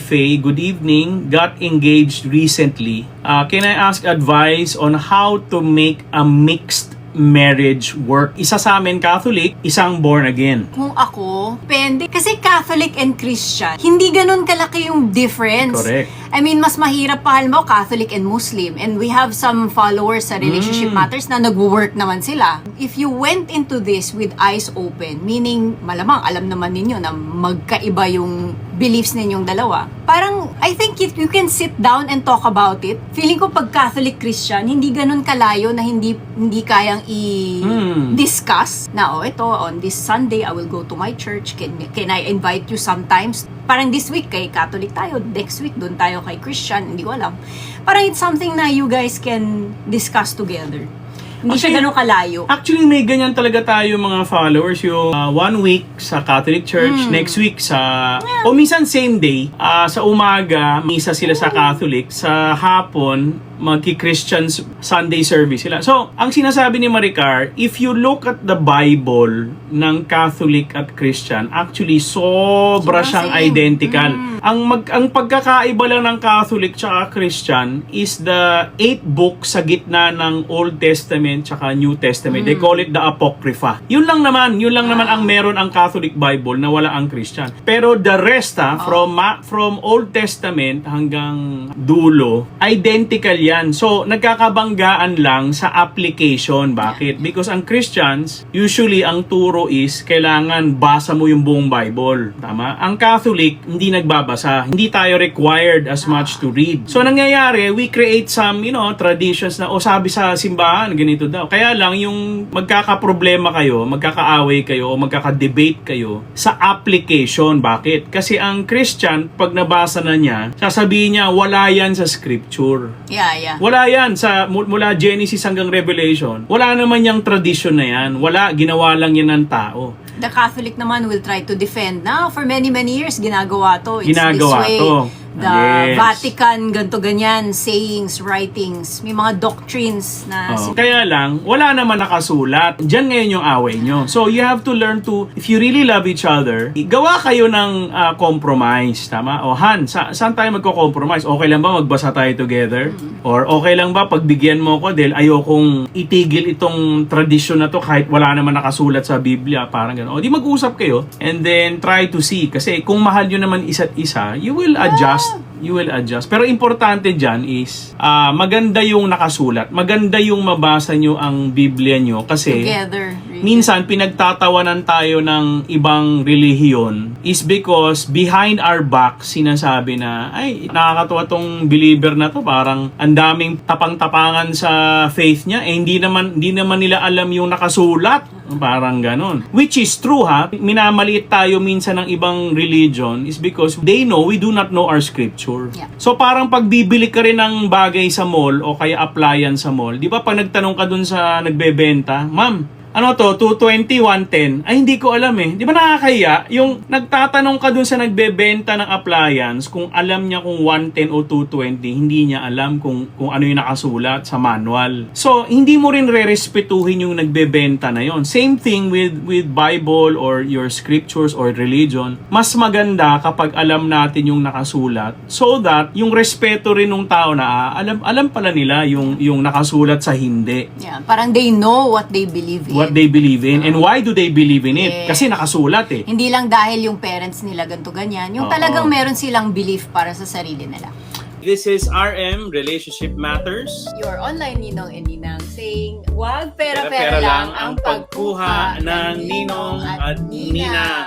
Faye, good evening. Got engaged recently. Can I ask advice on how to make a mixed marriage work? Isa sa amin Catholic, isang born again. Kung ako, depende. Kasi Catholic and Christian, hindi ganun kalaki yung difference. Correct. I mean, mas mahirap pa, halimbawa, Catholic and Muslim. And we have some followers sa relationship matters na nag-work naman sila. If you went into this with eyes open, meaning, malamang, alam naman ninyo na magkaiba yung beliefs ninyong dalawa. Parang, I think if you can sit down and talk about it, feeling ko pag Catholic Christian, hindi ganun kalayo na hindi kayang i-discuss na, ito, on this Sunday, I will go to my church. Can I invite you sometimes? Parang this week kay Catholic tayo, next week doon tayo kay Christian, hindi ko alam. Parang it's something na you guys can discuss together. Hindi siya ganun kalayo. Actually, may ganyan talaga tayo mga followers. Yung 1 week sa Catholic Church, next week sa... O minsan same day, sa umaga, misa sila sa Catholic, sa hapon, magki-Christian Sunday service sila. So, ang sinasabi ni Maricar, if you look at the Bible ng Catholic at Christian, actually, sobra siyang identical. Ang pagkakaiba lang ng Catholic tsaka Christian is the 8 books sa gitna ng Old Testament tsaka New Testament. They call it the Apocrypha. Yun lang naman ang meron ang Catholic Bible na wala ang Christian. Pero the rest, from Old Testament hanggang dulo, identical yan. So, nagkakabanggaan lang sa application. Bakit? Because ang Christians, usually ang turo is kailangan basa mo yung buong Bible. Tama? Ang Catholic, hindi nagbabasa. Hindi tayo required as much to read. So, nangyayari, we create some, traditions na, sabi sa simbahan, ganito daw. Kaya lang, yung magkakaproblema kayo, magkakaaway kayo, o magkakadebate kayo sa application. Bakit? Kasi ang Christian, pag nabasa na niya, sasabihin niya, wala yan sa scripture. Yeah. Wala yan mula Genesis hanggang Revelation. Wala naman yung tradition na yan. Wala, ginawa lang yan ng tao. The Catholic naman will try to defend. Now, for many years, ginagawa to. It's Ginagawa this way. to. The Yes. Vatican, ganto ganyan, sayings, writings, may mga doctrines na... Kaya lang, wala naman nakasulat. Diyan ngayon yung away nyo. So, you have to learn to, if you really love each other, gawa kayo ng compromise. Tama? O Han, saan tayo magko-compromise? Okay lang ba magbasa tayo together? Or okay lang ba pagbigyan mo ko dahil ayokong itigil itong tradisyon na to kahit wala naman nakasulat sa Biblia. Parang gano'n. O di mag-usap kayo and then try to see. Kasi kung mahal nyo naman isa't isa, you will adjust. Pero importante dyan is maganda yung nakasulat. Maganda yung mabasa nyo ang Biblia nyo kasi Together. minsan pinagtatawanan tayo ng ibang relihiyon is because behind our back sinasabi na ay nakakatuwa tong believer na to, parang ang daming tapang-tapangan sa faith niya, hindi naman nila alam yung nakasulat. Parang ganon. Which is true ha. Minamaliit tayo minsan ng ibang religion is because they know we do not know our scripture. Yeah. So parang pag bibili ka rin ng bagay sa mall o kaya appliance sa mall, di ba pag nagtanong ka dun sa nagbebenta, ma'am, ano to, 220, 110? Ay, hindi ko alam eh. Di ba nakakahiya? Yung nagtatanong ka dun sa nagbebenta ng appliance, kung alam niya kung 110 o 220, hindi niya alam kung ano yung nakasulat sa manual. So, hindi mo rin re-respetuhin yung nagbebenta na yon. Same thing with Bible or your scriptures or religion. Mas maganda kapag alam natin yung nakasulat so that yung respeto rin ng tao na alam pala nila yung nakasulat sa hindi. Yeah, parang they know what they believe in. What they believe in and why do they believe in it? Yes. Kasi nakasulat eh. Hindi lang dahil yung parents nila ganito ganyan. Yung talagang meron silang belief para sa sarili nila. This is RM, Relationship Matters. Your online ninong and ninang saying, wag Pera-pera lang ang pagkuha ng ninong at nina.